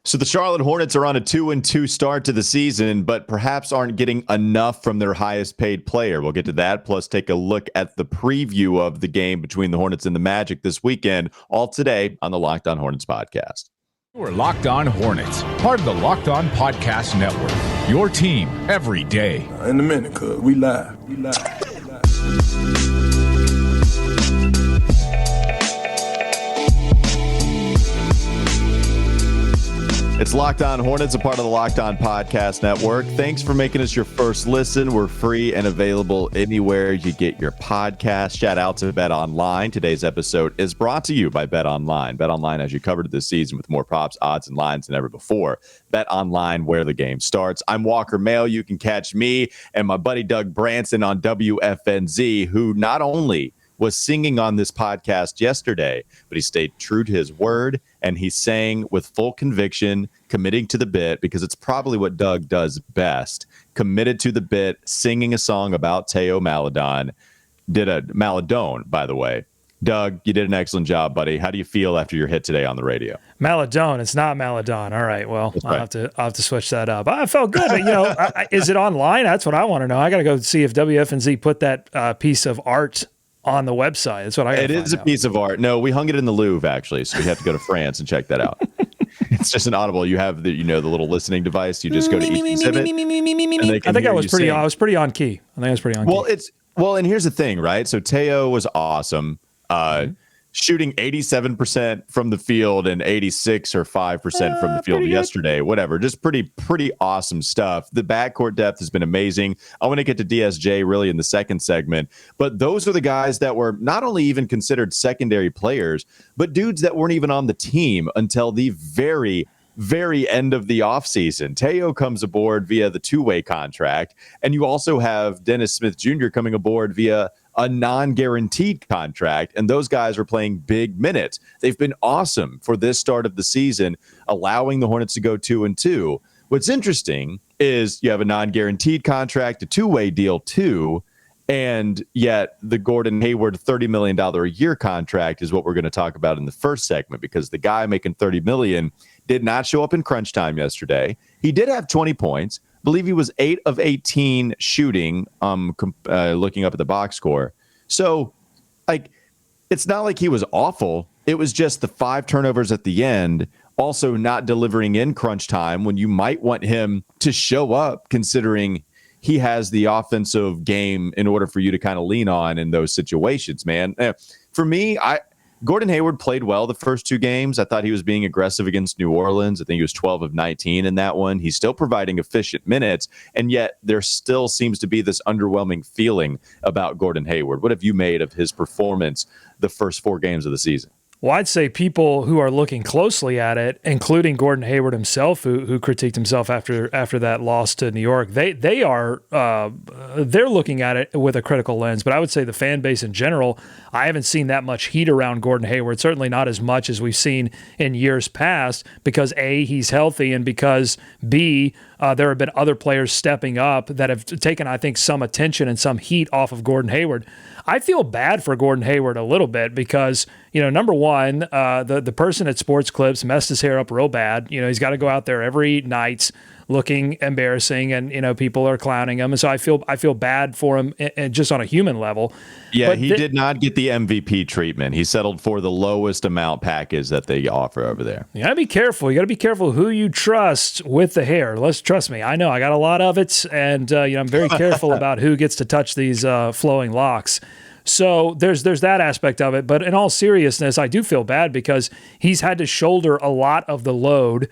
So the Charlotte Hornets are on a 2-2 start to the season, but perhaps aren't getting enough from their highest paid player. We'll get to that, plus take a look at the preview of the game between the Hornets and the Magic this weekend, all today on the Locked On Hornets podcast. We're Locked On Hornets, part of the Locked On Podcast Network, your team every day. In a minute, cuz we live. It's Locked On Hornets, a part of the Locked On Podcast Network. Thanks for making us your first listen. We're free and available anywhere you get your podcast. Shout out to BetOnline. Today's episode is brought to you by BetOnline. BetOnline has you covered this season with more props, odds, and lines than ever before. BetOnline, where the game starts. I'm Walker Mail. You can catch me and my buddy Doug Branson on WFNZ, who not only was singing on this podcast yesterday, but he stayed true to his word, and he sang with full conviction, committing to the bit, because it's probably what Doug does best. Committed to the bit, singing a song about Teo Maledon. Maledon, by the way. Doug, you did an excellent job, buddy. How do you feel after your hit today on the radio? Maledon. It's not Maledon. All right. Well, right. I'll have to switch that up. I felt good. But, is it online? That's what I want to know. I got to go see if WFNZ put that piece of art on the website. That's what I got. It is a piece of art. No, we hung it in the Louvre, actually, so we have to go to France and check that out. It's just an audible. You have the little listening device. You just go to each exhibit. I think I was pretty on key. Well, and here's the thing, right? So Teo was awesome. Shooting 87% from the field and 86 or 5% from the field yesterday, whatever. Just pretty awesome stuff. The backcourt depth has been amazing. I want to get to DSJ really in the second segment, but those are the guys that were not only even considered secondary players, but dudes that weren't even on the team until the very end of the offseason. Teo comes aboard via the two-way contract, and you also have Dennis Smith Jr. coming aboard via a non-guaranteed contract, and those guys are playing big minutes. They've been awesome for this start of the season, allowing the Hornets to go 2-2. What's interesting is you have a non-guaranteed contract, a two-way deal too, and yet the Gordon Hayward $30 million a year contract is what we're going to talk about in the first segment, because the guy making $30 million did not show up in crunch time yesterday. He did have 20 points. I believe he was 8 of 18 shooting, looking up at the box score. So, it's not like he was awful. It was just the 5 turnovers at the end, also not delivering in crunch time when you might want him to show up, considering he has the offensive game in order for you to kind of lean on in those situations, man. For me, Gordon Hayward played well the first 2 games. I thought he was being aggressive against New Orleans. I think he was 12 of 19 in that one. He's still providing efficient minutes, and yet there still seems to be this underwhelming feeling about Gordon Hayward. What have you made of his performance the first 4 games of the season? Well, I'd say people who are looking closely at it, including Gordon Hayward himself, who critiqued himself after that loss to New York, they're looking at it with a critical lens. But I would say the fan base in general, I haven't seen that much heat around Gordon Hayward. Certainly not as much as we've seen in years past, because A, he's healthy, and because B, there have been other players stepping up that have taken, I think, some attention and some heat off of Gordon Hayward. I feel bad for Gordon Hayward a little bit because, number one, the person at Sports Clips messed his hair up real bad. He's got to go out there every night looking embarrassing, and people are clowning him. And so I feel bad for him, and just on a human level. Yeah, but he did not get the MVP treatment. He settled for the lowest amount package that they offer over there. You got to be careful. You got to be careful who you trust with the hair. Let's trust me. I know I got a lot of it, and I'm very careful about who gets to touch these flowing locks. So there's that aspect of it. But in all seriousness, I do feel bad because he's had to shoulder a lot of the load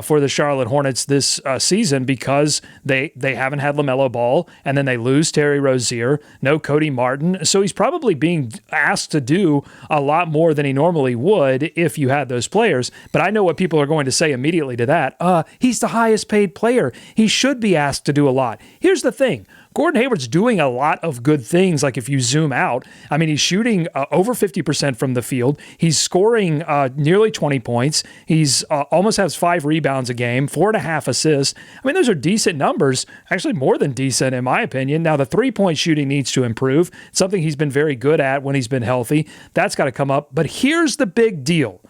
for the Charlotte Hornets this season, because they haven't had LaMelo Ball, and then they lose Terry Rozier, no Cody Martin. So he's probably being asked to do a lot more than he normally would if you had those players. But I know what people are going to say immediately to that. He's the highest paid player. He should be asked to do a lot. Here's the thing. Gordon Hayward's doing a lot of good things. Like if you zoom out, I mean, he's shooting over 50% from the field. He's scoring nearly 20 points. He's almost has 5 rebounds a game, 4.5 assists. I mean, those are decent numbers, actually more than decent in my opinion. Now, the 3-point shooting needs to improve. It's something he's been very good at when he's been healthy. That's got to come up. But here's the big deal.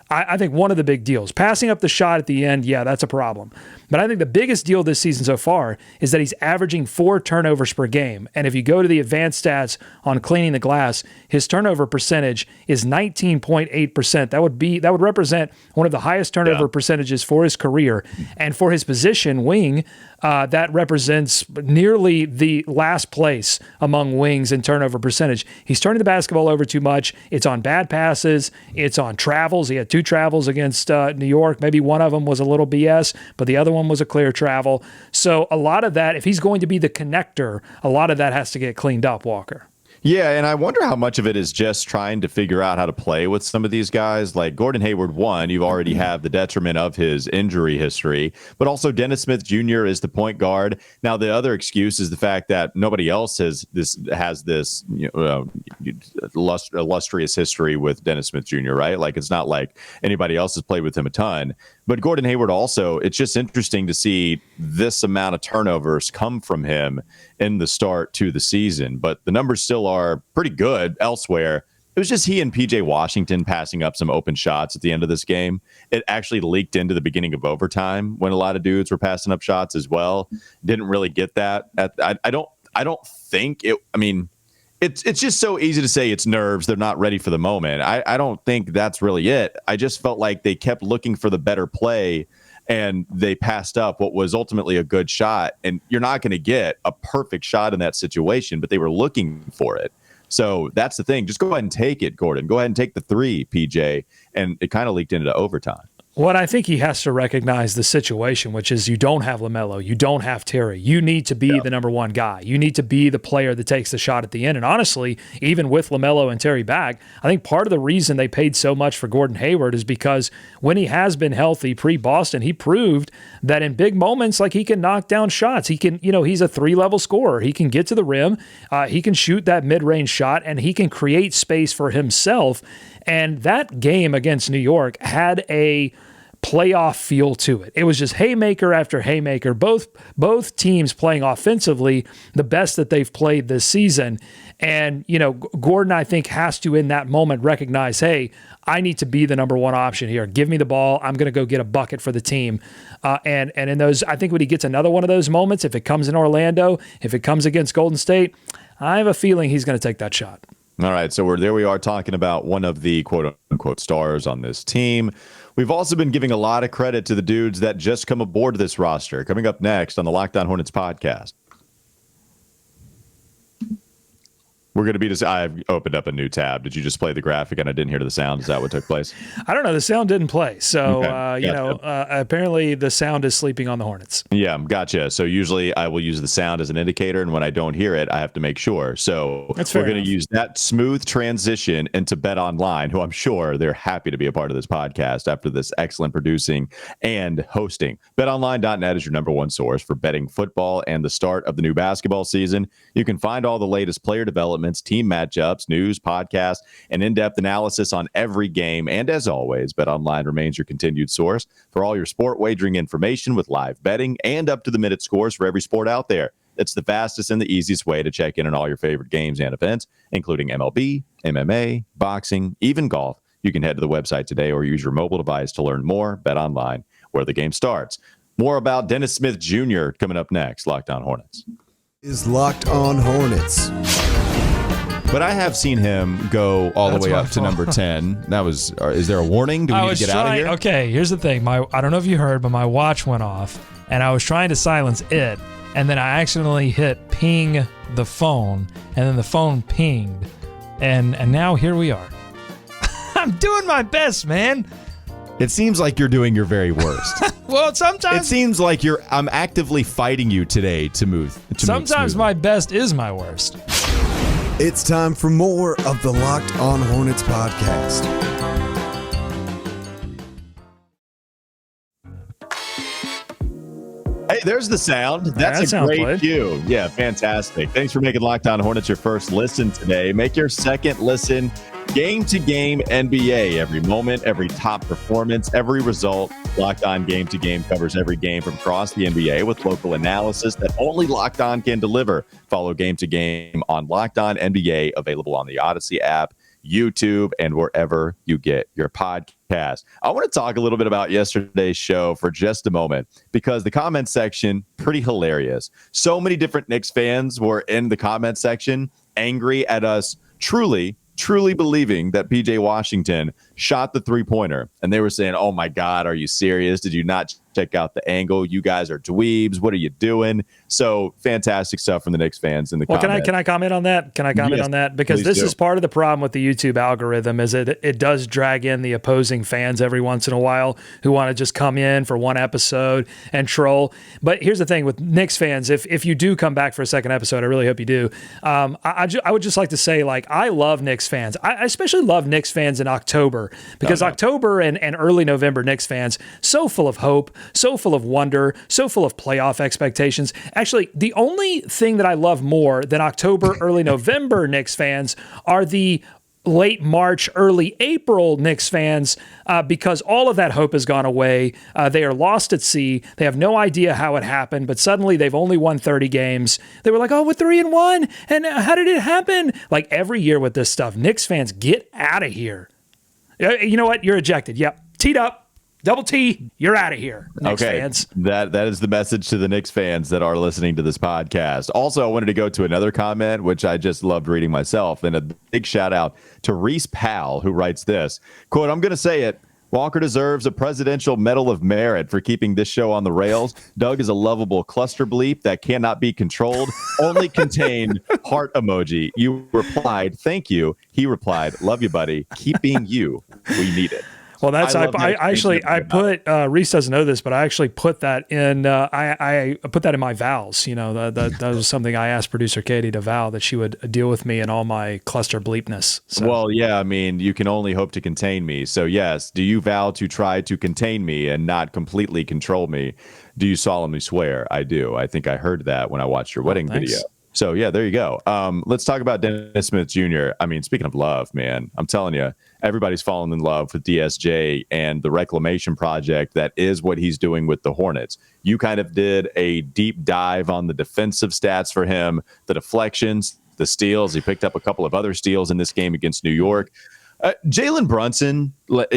I think one of the big deals. Passing up the shot at the end, yeah, that's a problem. But I think the biggest deal this season so far is that he's averaging 4 turnovers per game. And if you go to the advanced stats on cleaning the glass, his turnover percentage is 19.8%. That would represent one of the highest turnover percentages for his career. And for his position, wing, that represents nearly the last place among wings in turnover percentage. He's turning the basketball over too much. It's on bad passes. It's on travels. He had 2 travels against New York. Maybe one of them was a little BS, but the other one was a clear travel. So a lot of that, if he's going to be the connector, a lot of that has to get cleaned up, Walker. Yeah, and I wonder how much of it is just trying to figure out how to play with some of these guys. Like Gordon Hayward, you already have the detriment of his injury history, but also Dennis Smith Jr. is the point guard. Now, the other excuse is the fact that nobody else has this illustrious history with Dennis Smith Jr., right? Like, it's not like anybody else has played with him a ton. But Gordon Hayward also, it's just interesting to see this amount of turnovers come from him in the start to the season. But the numbers still are pretty good elsewhere. It was just he and PJ Washington passing up some open shots at the end of this game. It actually leaked into the beginning of overtime when a lot of dudes were passing up shots as well. Didn't really get that. I don't think it. I mean, it's just so easy to say it's nerves. They're not ready for the moment. I don't think that's really it. I just felt like they kept looking for the better play and they passed up what was ultimately a good shot. And you're not going to get a perfect shot in that situation, but they were looking for it. So that's the thing. Just go ahead and take it, Gordon. Go ahead and take the 3, PJ. And it kind of leaked into overtime. What I think he has to recognize the situation, which is you don't have LaMelo, you don't have Terry. You need to be the number one guy. You need to be the player that takes the shot at the end. And honestly, even with LaMelo and Terry back, I think part of the reason they paid so much for Gordon Hayward is because when he has been healthy pre-Boston, he proved that in big moments, like, he can knock down shots. He can, he's a 3-level scorer. He can get to the rim. He can shoot that mid-range shot, and he can create space for himself. And that game against New York had a playoff feel to it. It was just haymaker after haymaker, both teams playing offensively the best that they've played this season. And, Gordon, I think, has to in that moment recognize, hey, I need to be the number one option here. Give me the ball. I'm going to go get a bucket for the team. And in those, I think when he gets another one of those moments, if it comes in Orlando, if it comes against Golden State, I have a feeling he's going to take that shot. All right, so we are talking about one of the quote-unquote stars on this team. We've also been giving a lot of credit to the dudes that just come aboard this roster. Coming up next on the Locked On Hornets podcast. We're going to be I've opened up a new tab. Did you just play the graphic and I didn't hear the sound? Is that what took place? I don't know. The sound didn't play. So, okay. Apparently the sound is sleeping on the Hornets. Yeah, gotcha. So usually I will use the sound as an indicator, and when I don't hear it, I have to make sure. So we're going to use that smooth transition into BetOnline, who I'm sure they're happy to be a part of this podcast after this excellent producing and hosting. BetOnline.net is your number one source for betting football and the start of the new basketball season. You can find all the latest player development, team matchups, news, podcasts, and in-depth analysis on every game. And as always, BetOnline remains your continued source for all your sport wagering information with live betting and up-to-the-minute scores for every sport out there. It's the fastest and the easiest way to check in on all your favorite games and events, including MLB, MMA, boxing, even golf. You can head to the website today or use your mobile device to learn more. BetOnline, where the game starts. More about Dennis Smith Jr. coming up next. Locked On Hornets is Locked On Hornets. But I have seen him go all the way up to number 10. Is there a warning? Do we need to get out of here? Okay, here's the thing. I don't know if you heard, but my watch went off, and I was trying to silence it, and then I accidentally hit ping the phone, and then the phone pinged, and now here we are. I'm doing my best, man. It seems like you're doing your very worst. Well, sometimes it seems like I'm actively fighting you today to move. Sometimes my best is my worst. It's time for more of the Locked On Hornets podcast. Hey, there's the sound. That's a great cue. Yeah, fantastic. Thanks for making Locked On Hornets your first listen today. Make your second listen Game to Game NBA. Every moment, every top performance, every result. Locked On Game to Game covers every game from across the NBA with local analysis that only Locked On can deliver. Follow Game to Game on Locked On NBA, available on the Odyssey app, YouTube, and wherever you get your podcast. I want to talk a little bit about yesterday's show for just a moment because the comment section, pretty hilarious. So many different Knicks fans were in the comment section angry at us truly believing that PJ Washington shot the three-pointer. And they were saying, oh my God, are you serious? Did you not check out the angle? You guys are dweebs. What are you doing? So fantastic stuff from the Knicks fans in the comments. Can I comment on that? Can I comment on that? Because this is part of the problem with the YouTube algorithm is it does drag in the opposing fans every once in a while who want to just come in for one episode and troll. But here's the thing with Knicks fans, if you do come back for a second episode, I really hope you do. I would just like to say, like, I love Knicks fans. I especially love Knicks fans in October because October and early November Knicks fans, so full of hope, so full of wonder, so full of playoff expectations. Actually, the only thing that I love more than October, early November Knicks fans are the late March, early April Knicks fans because all of that hope has gone away. They are lost at sea. They have no idea how it happened, but suddenly they've only won 30 games. They were like, oh, we're 3-1, and how did it happen? Like every year with this stuff, Knicks fans, get out of here. You know what? You're ejected. Yep. Teed up. Double T, you're out of here, Knicks fans. That is the message to the Knicks fans that are listening to this podcast. Also, I wanted to go to another comment, which I just loved reading myself, and a big shout out to Reese Powell, who writes this, quote, I'm going to say it, Walker deserves a Presidential Medal of Merit for keeping this show on the rails. Doug is a lovable cluster bleep that cannot be controlled, only contain heart emoji. You replied, thank you. He replied, love you, buddy. Keep being you. We need it. Well, that's I put Reese doesn't know this, but I actually put that in. I put that in my vows. You know, that was something I asked producer Katie to vow that she would deal with me in all my cluster bleepness. So. Well, yeah, I mean, you can only hope to contain me. So yes, do you vow to try to contain me and not completely control me? Do you solemnly swear? I do. I think I heard that when I watched your wedding video. So yeah, there you go. Let's talk about Dennis Smith Jr. I mean, speaking of love, man, I'm telling you, everybody's fallen in love with DSJ and the reclamation project that is what he's doing with the Hornets. You kind of did a deep dive on the defensive stats for him, the deflections, the steals. He picked up a couple of other steals in this game against New York. Jalen Brunson,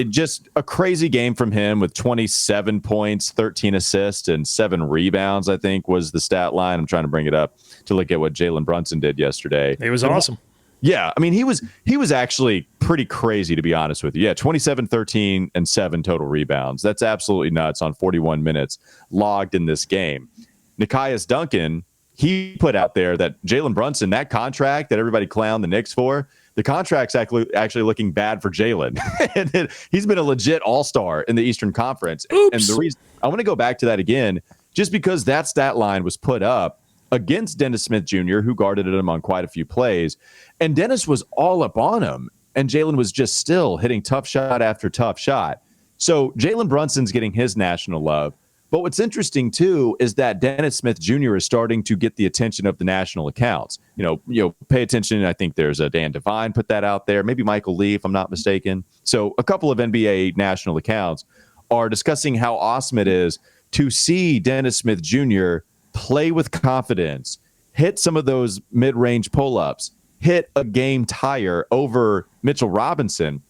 just a crazy game from him with 27 points, 13 assists, and 7 rebounds, I think was the stat line. I'm trying to bring it up to look at what Jalen Brunson did yesterday. It was awesome. Yeah, I mean, he was actually pretty crazy, to be honest with you. Yeah, 27, 13, and 7 total rebounds. That's absolutely nuts on 41 minutes logged in this game. Nekias Duncan, he put out there that Jalen Brunson, that contract that everybody clowned the Knicks for, the contract's actually looking bad for Jalen. He's been a legit all-star in the Eastern Conference. Oops. And the reason I want to go back to that again, just because that stat line was put up against Dennis Smith Jr., who guarded him on quite a few plays. And Dennis was all up on him, and Jalen was just still hitting tough shot after tough shot. So Jalen Brunson's getting his national love. But what's interesting, too, is that Dennis Smith Jr. is starting to get the attention of the national accounts. You know, pay attention. I think there's a Dan Devine put that out there. Maybe Michael Lee, if I'm not mistaken. So a couple of NBA national accounts are discussing how awesome it is to see Dennis Smith Jr. play with confidence, hit some of those mid-range pull-ups, hit a game tire over Mitchell Robinson.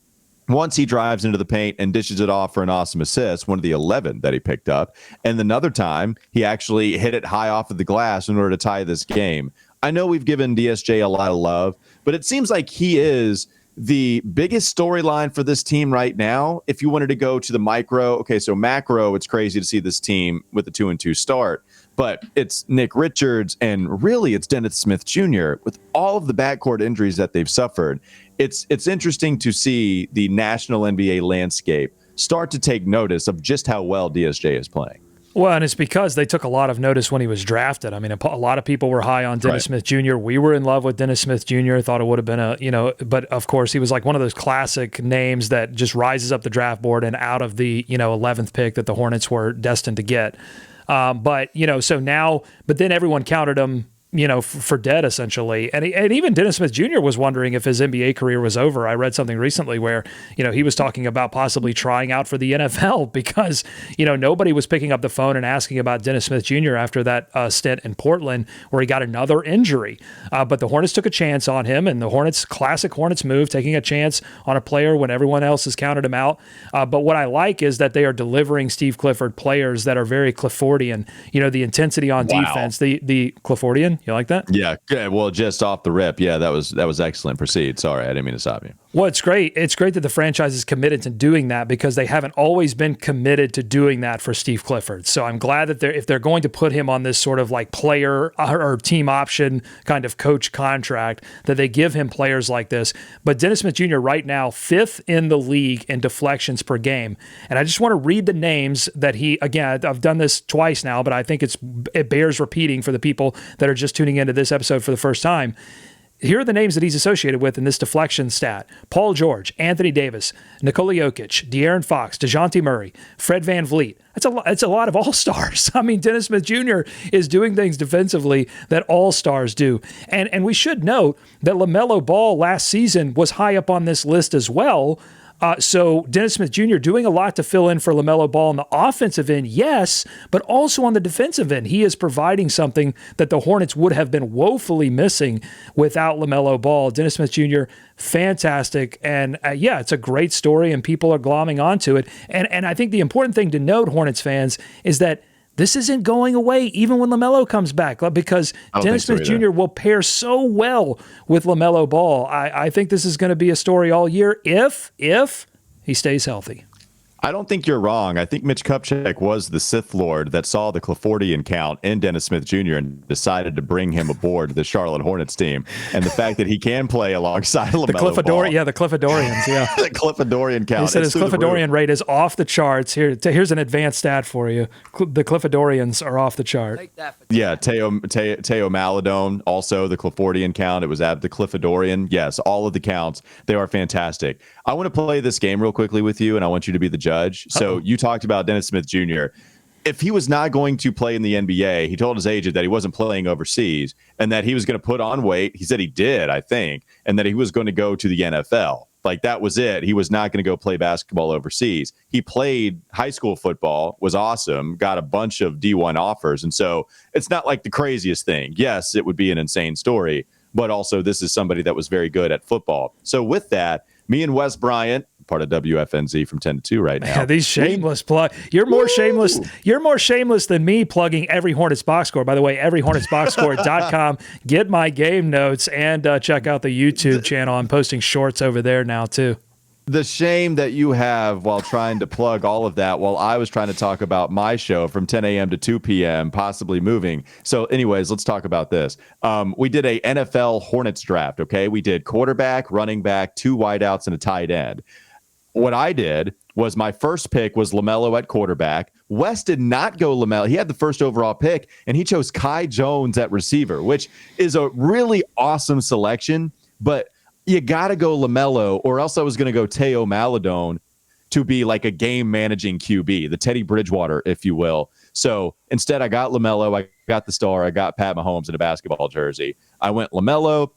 Once he drives into the paint and dishes it off for an awesome assist, one of the 11 that he picked up. And another time, he actually hit it high off of the glass in order to tie this game. I know we've given DSJ a lot of love, but it seems like he is the biggest storyline for this team right now. If you wanted to go to the micro, okay, so macro, it's crazy to see this team with a 2-2 start. But it's Nick Richards, and really it's Dennis Smith Jr. with all of the backcourt injuries that they've suffered. It's interesting to see the national NBA landscape start to take notice of just how well DSJ is playing. Well, and it's because they took a lot of notice when he was drafted. I mean, a lot of people were high on Dennis Smith Jr. We were in love with Dennis Smith Jr. Thought it would have been but of course he was like one of those classic names that just rises up the draft board and out of the, 11th pick that the Hornets were destined to get. But then everyone counted him, for dead essentially. And even Dennis Smith Jr. was wondering if his NBA career was over. I read something recently where, he was talking about possibly trying out for the NFL because, nobody was picking up the phone and asking about Dennis Smith Jr. after that stint in Portland where he got another injury. But the Hornets took a chance on him, and the classic Hornets move, taking a chance on a player when everyone else has counted him out. But what I like is that they are delivering Steve Clifford players that are very Cliffordian. The intensity on defense, the Cliffordian. You like that? Yeah. Well, just off the rip. Yeah, that was excellent. Proceed. Sorry, I didn't mean to stop you. Well, it's great. It's great that the franchise is committed to doing that because they haven't always been committed to doing that for Steve Clifford. So I'm glad that if they're going to put him on this sort of like player or team option kind of coach contract, that they give him players like this. But Dennis Smith Jr. right now, 5th in the league in deflections per game. And I just want to read the names that again, I've done this twice now, but I think it bears repeating for the people that are just tuning into this episode for the first time. Here are the names that he's associated with in this deflection stat. Paul George, Anthony Davis, Nikola Jokic, De'Aaron Fox, DeJounte Murray, Fred VanVleet. It's a lot of all-stars. I mean, Dennis Smith Jr. is doing things defensively that all-stars do. And we should note that LaMelo Ball last season was high up on this list as well. So Dennis Smith Jr. doing a lot to fill in for LaMelo Ball on the offensive end, yes, but also on the defensive end. He is providing something that the Hornets would have been woefully missing without LaMelo Ball. Dennis Smith Jr., fantastic. And it's a great story, and people are glomming onto it. And I think the important thing to note, Hornets fans, is that this isn't going away even when LaMelo comes back because Dennis Smith Jr. will pair so well with LaMelo Ball. I think this is going to be a story all year if he stays healthy. I don't think you're wrong. I think Mitch Kupchak was the Sith Lord that saw the Cliffordian count in Dennis Smith Jr. and decided to bring him aboard the Charlotte Hornets team. And the fact that he can play alongside LaMelo Ball. The Cliffordorians, yeah. The Cliffordorian count. He said his Cliffordorian rate is off the charts. Here's an advanced stat for you. The Cliffordorians are off the chart. Yeah, Teo Maladone, also the Cliffordian count. It was at the Cliffordorian. Yes, all of the counts. They are fantastic. I want to play this game real quickly with you, and I want you to be the judge. So you talked about Dennis Smith Jr. If he was not going to play in the NBA, he told his agent that he wasn't playing overseas and that he was going to put on weight. He said he did, I think, and that he was going to go to the NFL. Like, that was it. He was not going to go play basketball overseas. He played high school football, was awesome, got a bunch of D1 offers. And so it's not like the craziest thing. Yes, it would be an insane story, but also this is somebody that was very good at football. So with that, me and Wes Bryant, part of WFNZ from 10 to 2 right now. Yeah, these shameless plug. You're more shameless. You're more shameless than me plugging Every Hornets Boxscore. By the way, everyhornetsboxscore.com. Get my game notes and check out the YouTube channel. I'm posting shorts over there now too. The shame that you have while trying to plug all of that while I was trying to talk about my show from 10 a.m. to 2 p.m., possibly moving. So anyways, let's talk about this. We did a NFL Hornets draft, okay? We did quarterback, running back, 2 wideouts, and a tight end. What I did was my first pick was LaMelo at quarterback. Wes did not go LaMelo. He had the first overall pick, and he chose Kai Jones at receiver, which is a really awesome selection, but you got to go LaMelo, or else I was going to go Teo Maladone to be like a game-managing QB, the Teddy Bridgewater, if you will. So instead, I got LaMelo, I got the star, I got Pat Mahomes in a basketball jersey. I went LaMelo.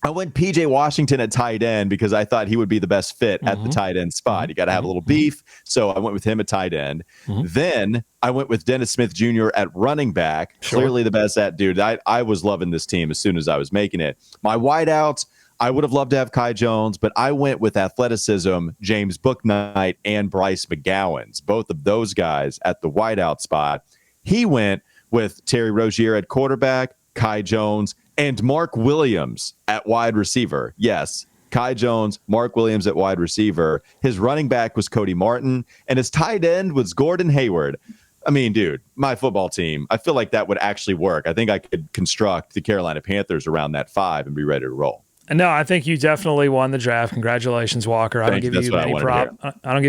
I went P.J. Washington at tight end because I thought he would be the best fit at the tight end spot. You got to have a little beef, so I went with him at tight end. Then I went with Dennis Smith Jr. at running back, clearly the best at dude. I was loving this team as soon as I was making it. My wideouts, I would have loved to have Kai Jones, but I went with athleticism, James Bouknight, and Bryce McGowan's, both of those guys at the wideout spot. He went with Terry Rozier at quarterback, Kai Jones, and Mark Williams at wide receiver. Yes, Kai Jones, Mark Williams at wide receiver. His running back was Cody Martin, and his tight end was Gordon Hayward. I mean, dude, my football team, I feel like that would actually work. I think I could construct the Carolina Panthers around that 5 and be ready to roll. No, I think you definitely won the draft. Congratulations, Walker. I don't give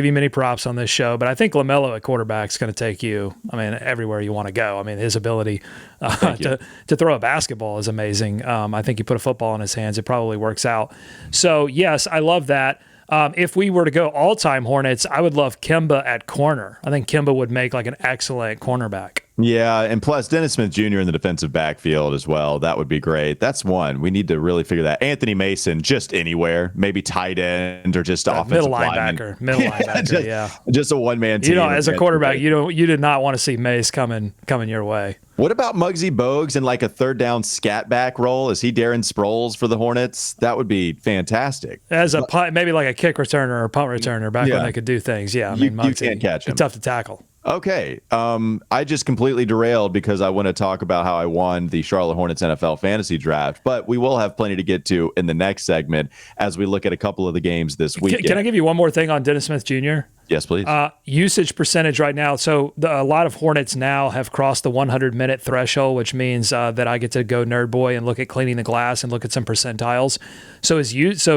you many props on this show, but I think LaMelo at quarterback is going to take you, everywhere you want to go. His ability to throw a basketball is amazing. I think you put a football in his hands, it probably works out. So, yes, I love that. If we were to go all-time Hornets, I would love Kemba at corner. I think Kemba would make like an excellent cornerback. Yeah, and plus Dennis Smith Jr. in the defensive backfield as well. That would be great. That's one. We need to really figure that. Anthony Mason, just anywhere, maybe tight end or just offensive middle lineman. linebacker. Middle linebacker, just a one-man team. As a quarterback, you did not want to see Mace coming your way. What about Muggsy Bogues in like a third down scat back role? Is he Darren Sproles for the Hornets? That would be fantastic. As a punt, maybe like a kick returner or a punt returner back when they could do things. Yeah, I mean, you can't catch him. Tough to tackle. Okay. I just completely derailed because I want to talk about how I won the Charlotte Hornets NFL fantasy draft, but we will have plenty to get to in the next segment as we look at a couple of the games this weekend. Can I give you one more thing on Dennis Smith Jr.? Yes, please. Usage percentage right now. So a lot of Hornets now have crossed the 100-minute threshold, which means that I get to go nerd boy and look at cleaning the glass and look at some percentiles. So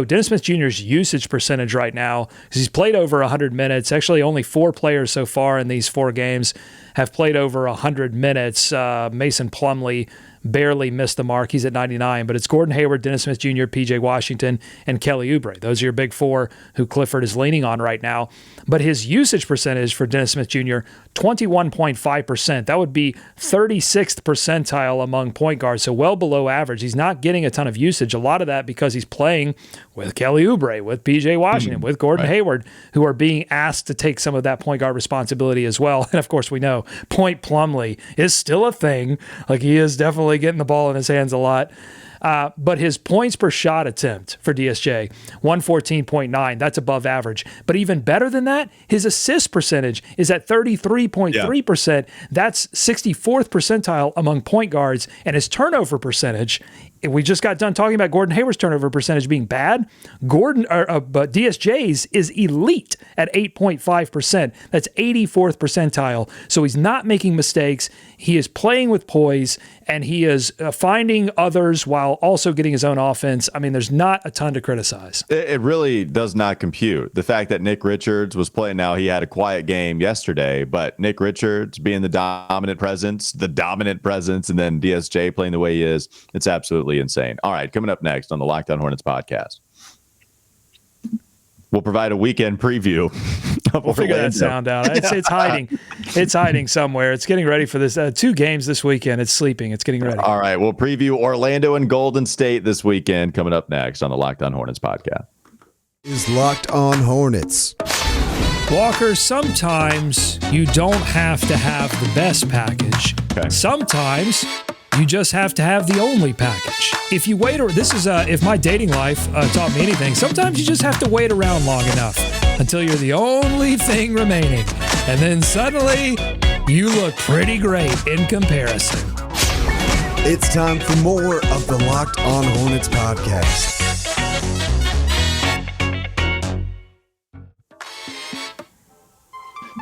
Dennis Smith Jr.'s usage percentage right now, because he's played over 100 minutes. Actually, only 4 players so far in these 4 games have played over 100 minutes. Mason Plumlee barely missed the mark. He's at 99, but it's Gordon Hayward, Dennis Smith Jr., P.J. Washington, and Kelly Oubre. Those are your big 4 who Clifford is leaning on right now. But his usage percentage for Dennis Smith Jr., 21.5%. That would be 36th percentile among point guards, so well below average. He's not getting a ton of usage. A lot of that because he's playing with Kelly Oubre, with P.J. Washington, with Gordon Hayward, who are being asked to take some of that point guard responsibility as well. And of course, we know Point Plumlee is still a thing. Like, he is definitely getting the ball in his hands a lot. But his points per shot attempt for DSJ, 114.9. That's above average. But even better than that, his assist percentage is at 33.3%. That's 64th percentile among point guards. And his turnover percentage, we just got done talking about Gordon Hayward's turnover percentage being bad. But DSJ's is elite at 8.5%. That's 84th percentile. So he's not making mistakes. He is playing with poise, and he is finding others while also getting his own offense. I mean, there's not a ton to criticize. It really does not compute. The fact that Nick Richards was playing now, he had a quiet game yesterday, but Nick Richards being the dominant presence, and then DSJ playing the way he is, it's absolutely insane. All right, coming up next on the Locked On Hornets podcast, we'll provide a weekend preview. We'll figure that sound out. It's hiding. It's hiding somewhere. It's getting ready for this. 2 games this weekend. It's sleeping. It's getting ready. All right, we'll preview Orlando and Golden State this weekend. Coming up next on the Locked On Hornets podcast. Is Locked On Hornets. Walker, sometimes you don't have to have the best package. Okay. Sometimes you just have to have the only package. If you wait, if my dating life taught me anything, sometimes you just have to wait around long enough until you're the only thing remaining. And then suddenly, you look pretty great in comparison. It's time for more of the Locked On Hornets podcast.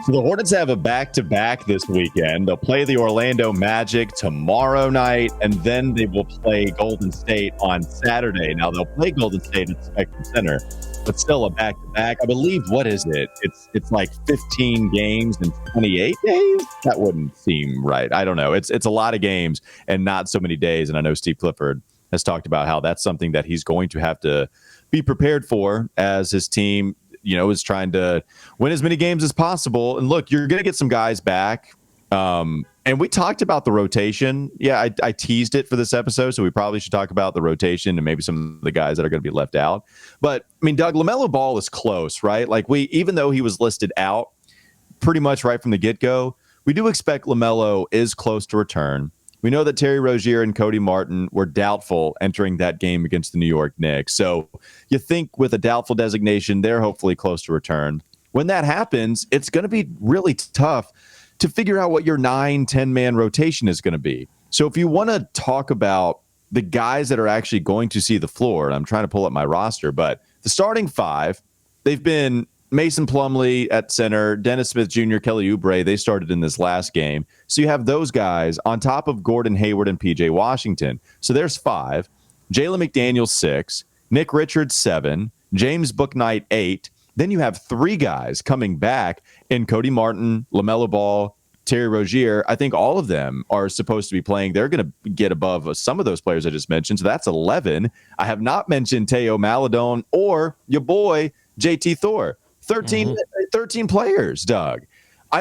So the Hornets have a back-to-back this weekend. They'll play the Orlando Magic tomorrow night, and then they will play Golden State on Saturday. Now, they'll play Golden State at Spectrum Center, but still a back-to-back. I believe, what is it? It's like 15 games in 28 days? That wouldn't seem right. I don't know. It's a lot of games and not so many days, and I know Steve Clifford has talked about how that's something that he's going to have to be prepared for as his team is trying to win as many games as possible. And look, you're going to get some guys back. And we talked about the rotation. Yeah, I teased it for this episode, so we probably should talk about the rotation and maybe some of the guys that are going to be left out. But, I mean, Doug, LaMelo Ball is close, right? Like, even though he was listed out pretty much right from the get-go, we do expect LaMelo is close to return. We know that Terry Rozier and Cody Martin were doubtful entering that game against the New York Knicks. So you think with a doubtful designation, they're hopefully close to return. When that happens, it's going to be really tough to figure out what your 9-10-man rotation is going to be. So if you want to talk about the guys that are actually going to see the floor, and I'm trying to pull up my roster, but the starting 5, they've been Mason Plumlee at center, Dennis Smith Jr., Kelly Oubre, they started in this last game. So you have those guys on top of Gordon Hayward and P.J. Washington. So there's 5. Jalen McDaniels, 6. Nick Richards, 7. James Bouknight, 8. Then you have 3 guys coming back in Cody Martin, LaMelo Ball, Terry Rozier. I think all of them are supposed to be playing. They're going to get above some of those players I just mentioned. So that's 11. I have not mentioned Teo Maledon or your boy, JT Thor. 13 players, Doug.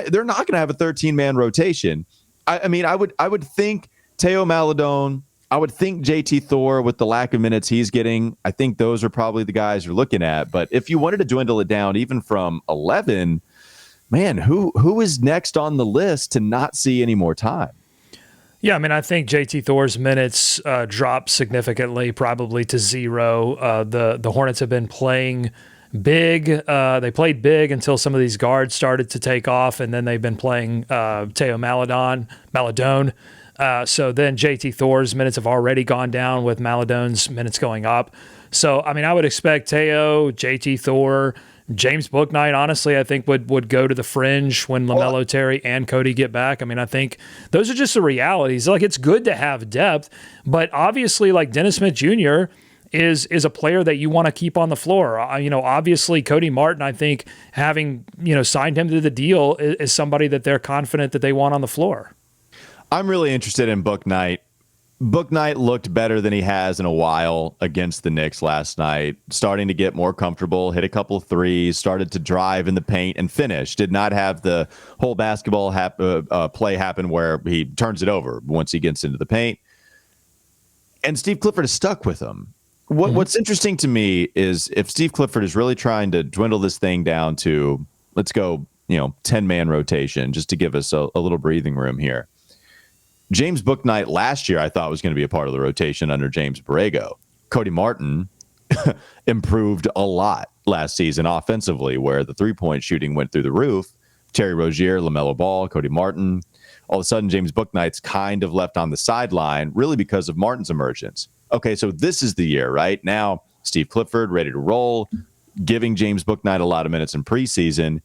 They're not going to have a 13-man rotation. I mean, I would think Teo Maladone. I would think JT Thor with the lack of minutes he's getting. I think those are probably the guys you're looking at. But if you wanted to dwindle it down even from 11, man, who is next on the list to not see any more time? Yeah, I mean, I think JT Thor's minutes dropped significantly, probably to 0. The Hornets have been playing big. They played big until some of these guards started to take off, and then they've been playing Teo Maladone. So then JT Thor's minutes have already gone down with Maladone's minutes going up. So, I mean, I would expect Teo, JT Thor, James Bouknight, honestly, I think would go to the fringe when LaMelo, Terry, and Cody get back. I mean, I think those are just the realities. Like, it's good to have depth, but obviously, like, Dennis Smith Jr. is a player that you want to keep on the floor. Obviously, Cody Martin, I think, having, signed him to the deal is somebody that they're confident that they want on the floor. I'm really interested in Bouknight. Bouknight looked better than he has in a while against the Knicks last night, starting to get more comfortable, hit a couple of threes, started to drive in the paint and finish. Did not have the whole basketball play happen where he turns it over once he gets into the paint. And Steve Clifford is stuck with him. What's interesting to me is if Steve Clifford is really trying to dwindle this thing down to, let's go, 10-man rotation, just to give us a little breathing room here. James Bouknight last year I thought was going to be a part of the rotation under James Borrego. Cody Martin improved a lot last season offensively, where the three-point shooting went through the roof. Terry Rozier, LaMelo Ball, Cody Martin. All of a sudden, James Bouknight's kind of left on the sideline, really because of Martin's emergence. Okay, so this is the year, right? Now, Steve Clifford ready to roll, giving James Bouknight a lot of minutes in preseason,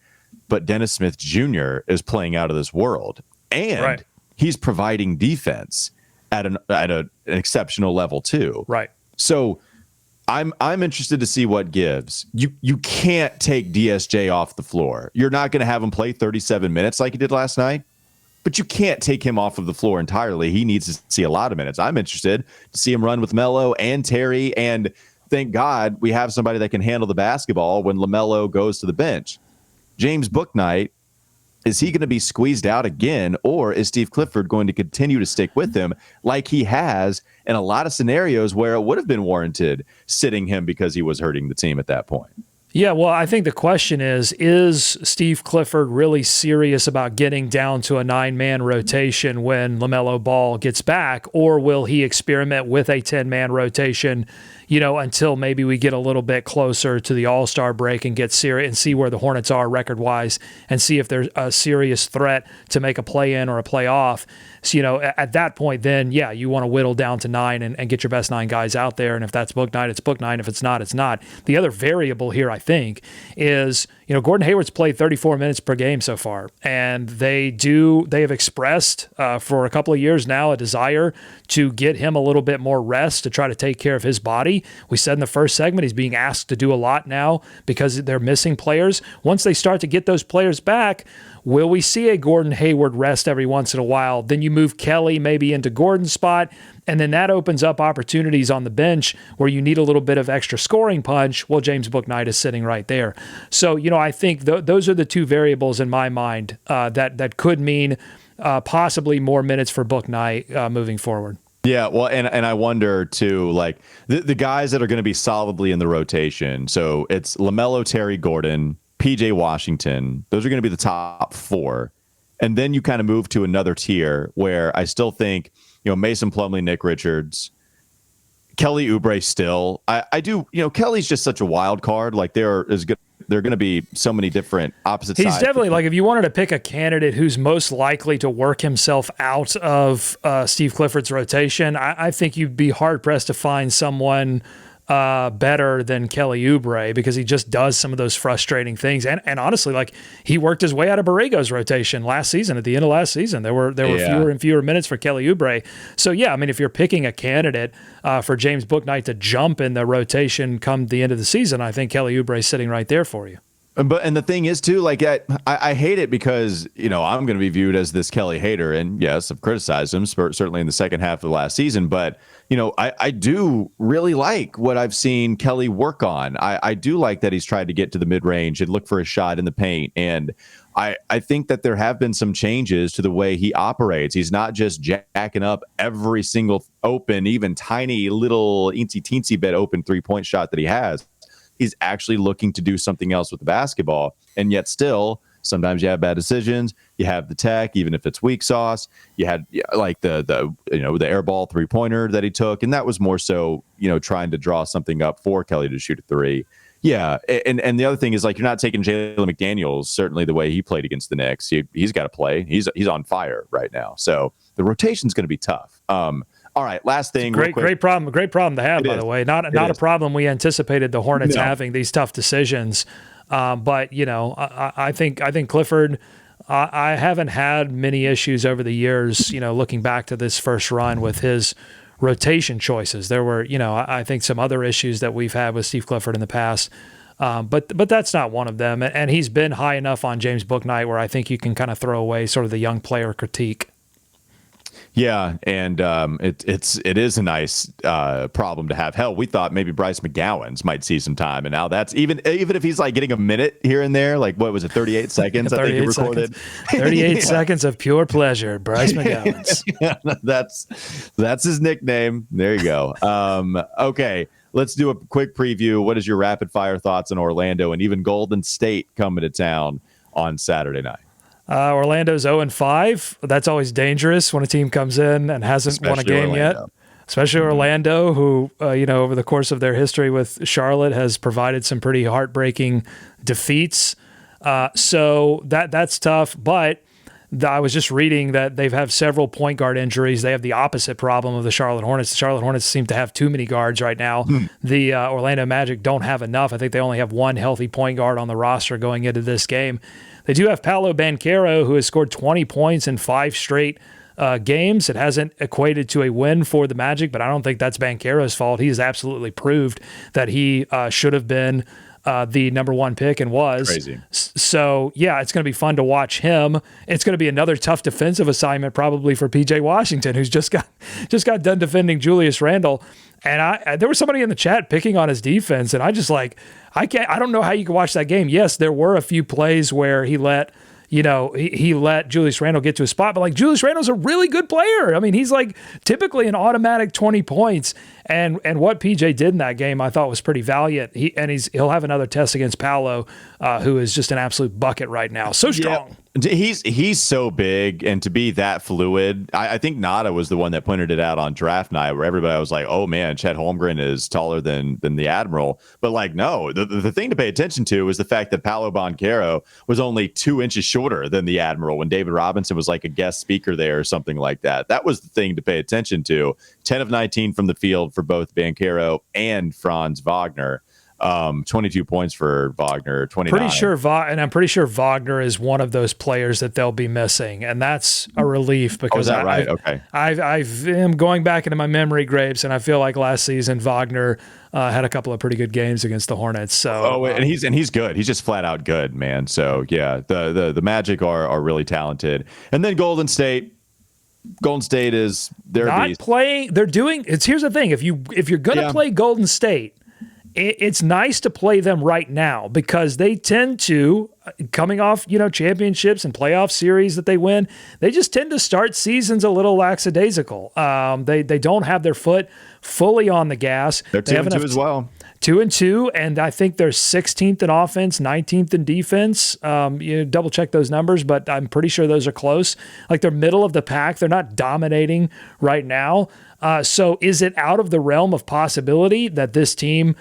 but Dennis Smith Jr. is playing out of this world. And he's providing defense at an exceptional level too. Right. So I'm interested to see what gives. You can't take DSJ off the floor. You're not going to have him play 37 minutes like he did last night, but you can't take him off of the floor entirely. He needs to see a lot of minutes. I'm interested to see him run with Melo and Terry, and thank God we have somebody that can handle the basketball when LaMelo goes to the bench. James Bouknight, is he going to be squeezed out again, or is Steve Clifford going to continue to stick with him like he has in a lot of scenarios where it would have been warranted sitting him because he was hurting the team at that point? Yeah, well, I think the question is Steve Clifford really serious about getting down to a 9-man rotation when LaMelo Ball gets back, or will he experiment with a 10-man rotation, until maybe we get a little bit closer to the All-Star break and get serious and see where the Hornets are record-wise and see if there's a serious threat to make a play-in or a play-off. So, at that point, then, yeah, you want to whittle down to 9 and get your best 9 guys out there. And if that's Bouknight, it's Bouknight. If it's not, it's not. The other variable here, I think, is, Gordon Hayward's played 34 minutes per game so far. And they have expressed for a couple of years now a desire to get him a little bit more rest to try to take care of his body. We said in the first segment, he's being asked to do a lot now because they're missing players. Once they start to get those players back, will we see a Gordon Hayward rest every once in a while? Then you move Kelly maybe into Gordon's spot, and then that opens up opportunities on the bench where you need a little bit of extra scoring punch. Well, James Bouknight is sitting right there. So, I think those are the two variables in my mind that could mean possibly more minutes for Bouknight moving forward. Yeah, well, and I wonder, too, like, the guys that are going to be solidly in the rotation. So it's LaMelo, Terry, Gordon, PJ Washington. Those are going to be the top 4. And then you kind of move to another tier where I still think, Mason Plumlee, Nick Richards, Kelly Oubre still. I do, Kelly's just such a wild card. Like, there are going to be so many different opposite sides. He's definitely, like, if you wanted to pick a candidate who's most likely to work himself out of Steve Clifford's rotation, I think you'd be hard-pressed to find someone better than Kelly Oubre, because he just does some of those frustrating things. And honestly, like, he worked his way out of Borrego's rotation last season. At the end of last season, there were fewer and fewer minutes for Kelly Oubre. So yeah, I mean, if you're picking a candidate for James Bouknight to jump in the rotation come the end of the season, I think Kelly Oubre is sitting right there for you. And the thing is, too, like, I hate it because, I'm going to be viewed as this Kelly hater. And yes, I've criticized him certainly in the second half of the last season. But, I do really like what I've seen Kelly work on. I do like that he's tried to get to the mid-range and look for a shot in the paint. And I think that there have been some changes to the way he operates. He's not just jacking up every single open, even tiny little teensy bit open 3-point shot that he has. He's actually looking to do something else with the basketball. And yet still, sometimes you have bad decisions. You have the tech, even if it's weak sauce. You had like the air ball 3-pointer that he took. And that was more so, trying to draw something up for Kelly to shoot a 3. Yeah, and the other thing is, like, you're not taking Jalen McDaniels, certainly the way he played against the Knicks. He's got to play. He's on fire right now. So the rotation's going to be tough. All right, last thing. Great problem to have, by the way. Not a problem we anticipated the Hornets having, these tough decisions. But I think Clifford. I haven't had many issues over the years. Looking back to this first run with his rotation choices. There were, I think some other issues that we've had with Steve Clifford in the past, but that's not one of them. And he's been high enough on James Bouknight where I think you can kind of throw away sort of the young player critique. Yeah, and it is a nice problem to have. Hell, we thought maybe Bryce McGowan's might see some time, and now that's even if he's like getting a minute here and there, like what was it, 38 seconds? 38 I think he recorded 38 seconds of pure pleasure, Bryce McGowan's. That's his nickname. There you go. Okay, let's do a quick preview. What is your rapid fire thoughts on Orlando and even Golden State coming to town on Saturday night? Orlando's 0-5. That's always dangerous when a team comes in and hasn't won a game yet. Especially Orlando, who, over the course of their history with Charlotte has provided some pretty heartbreaking defeats. So that's tough. But I was just reading that they've had several point guard injuries. They have the opposite problem of the Charlotte Hornets. The Charlotte Hornets seem to have too many guards right now. The Orlando Magic don't have enough. I think they only have one healthy point guard on the roster going into this game. They do have Paolo Banchero, who has scored 20 points in 5 straight games. It hasn't equated to a win for the Magic, but I don't think that's Banchero's fault. He has absolutely proved that he should have been the number 1 pick and was. Crazy. So, yeah, it's going to be fun to watch him. It's going to be another tough defensive assignment probably for PJ Washington, who's just got done defending Julius Randle. And there was somebody in the chat picking on his defense, and I don't know how you can watch that game. Yes, there were a few plays where he let Julius Randle get to a spot, but like Julius Randle's a really good player. I mean, he's like typically an automatic 20 points. And what PJ did in that game, I thought was pretty valiant. He'll have another test against Paolo, who is just an absolute bucket right now. So strong. Yeah. He's so big, and to be that fluid, I think Nada was the one that pointed it out on draft night, where everybody was like, "Oh man, Chet Holmgren is taller than the Admiral." But like, no, the thing to pay attention to is the fact that Paolo Banchero was only 2 inches shorter than the Admiral when David Robinson was like a guest speaker there or something like that. That was the thing to pay attention to. 10 of 19 from the field for both Banchero and Franz Wagner. 22 points for Wagner, 29. I'm pretty sure Wagner is one of those players that they'll be missing, and that's a relief because I'm going back into my memory grapes, and I feel like last season Wagner had a couple of pretty good games against the Hornets. So, and he's good. He's just flat out good, man. So yeah, the Magic are really talented, and then Golden State is not playing. They're doing. Here's the thing: if you're gonna play Golden State, it's nice to play them right now because they tend to, coming off, championships and playoff series that they win, they just tend to start seasons a little lackadaisical. They don't have their foot fully on the gas. They're 2-2 as well. 2-2, and I think they're 16th in offense, 19th in defense. Double check those numbers, but I'm pretty sure those are close. Like they're middle of the pack. They're not dominating right now. So is it out of the realm of possibility that this team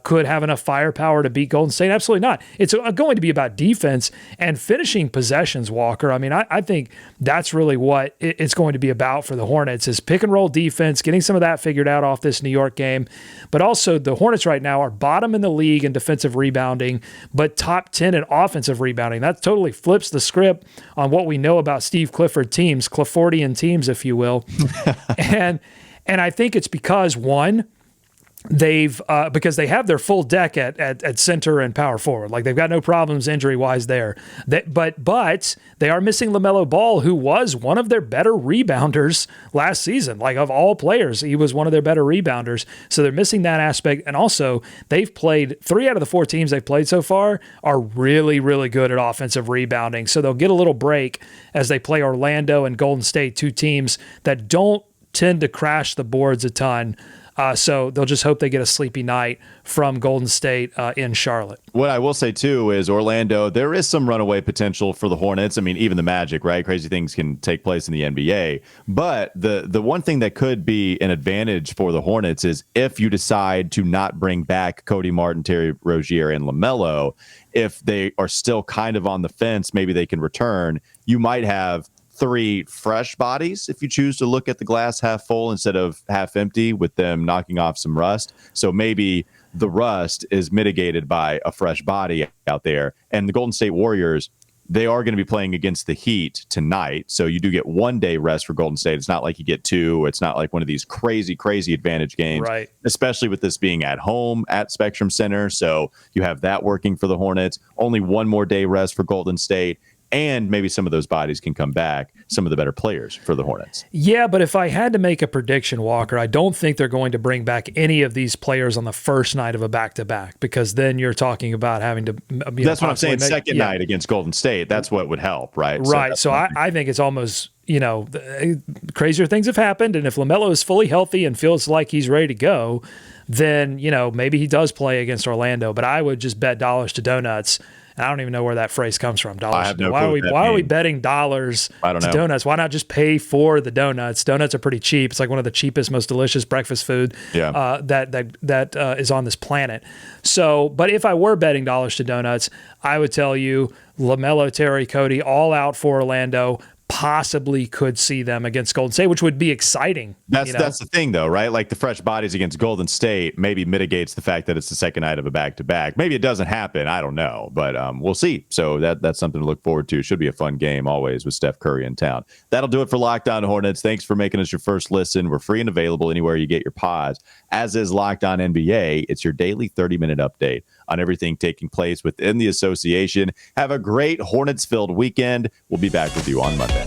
could have enough firepower to beat Golden State? Absolutely not. It's going to be about defense and finishing possessions, Walker. I mean, I think that's really what it's going to be about for the Hornets is pick and roll defense, getting some of that figured out off this New York game. But also the Hornets right now are bottom in the league in defensive rebounding, but top 10 in offensive rebounding. That totally flips the script on what we know about Steve Clifford teams, Cliffordian teams, if you will. And I think it's because, one, they've because they have their full deck at center and power forward. Like they've got no problems injury wise there. But they are missing LaMelo Ball, who was one of their better rebounders last season. Like of all players, he was one of their better rebounders. So they're missing that aspect. And also they've played 3 out of the 4 teams they've played so far are really, really good at offensive rebounding. So they'll get a little break as they play Orlando and Golden State, 2 teams that don't tend to crash the boards a ton. So they'll just hope they get a sleepy night from Golden State in Charlotte. What I will say, too, is Orlando, there is some runaway potential for the Hornets. I mean, even the Magic, right? Crazy things can take place in the NBA. But the one thing that could be an advantage for the Hornets is if you decide to not bring back Cody Martin, Terry Rozier, and LaMelo, if they are still kind of on the fence, maybe they can return. You might have 3 fresh bodies if you choose to look at the glass half full instead of half empty, with them knocking off some rust. So maybe the rust is mitigated by a fresh body out there. And the Golden State Warriors, they are going to be playing against the Heat tonight. So you do get 1 day rest for Golden State. It's not like you get 2. It's not like one of these crazy advantage games, right? Especially with this being at home at Spectrum Center. So you have that working for the Hornets. Only 1 more day rest for Golden State. And maybe some of those bodies can come back, some of the better players for the Hornets. Yeah, but if I had to make a prediction, Walker, I don't think they're going to bring back any of these players on the first night of a back-to-back, because then you're talking about having to... That's what I'm saying, second night against Golden State. That's what would help, right? Right, so I think it's almost, crazier things have happened, and if LaMelo is fully healthy and feels like he's ready to go, then, maybe he does play against Orlando, but I would just bet dollars to donuts. I don't even know where that phrase comes from. Dollars. I have no why are we betting dollars to donuts? Why not just pay for the donuts? Donuts are pretty cheap. It's like one of the cheapest, most delicious breakfast food that is on this planet. So, but if I were betting dollars to donuts, I would tell you LaMelo, Terry, Cody, all out for Orlando. Possibly could see them against Golden State, which would be exciting. That's the thing, though, right? Like the fresh bodies against Golden State maybe mitigates the fact that it's the second night of a back-to-back. Maybe it doesn't happen. I don't know, but we'll see. So that's something to look forward to. Should be a fun game always with Steph Curry in town. That'll do it for Locked On Hornets. Thanks for making us your first listen. We're free and available anywhere you get your pods, as is Locked On NBA. It's your daily 30-minute update on everything taking place within the association. Have a great Hornets-filled weekend. We'll be back with you on Monday.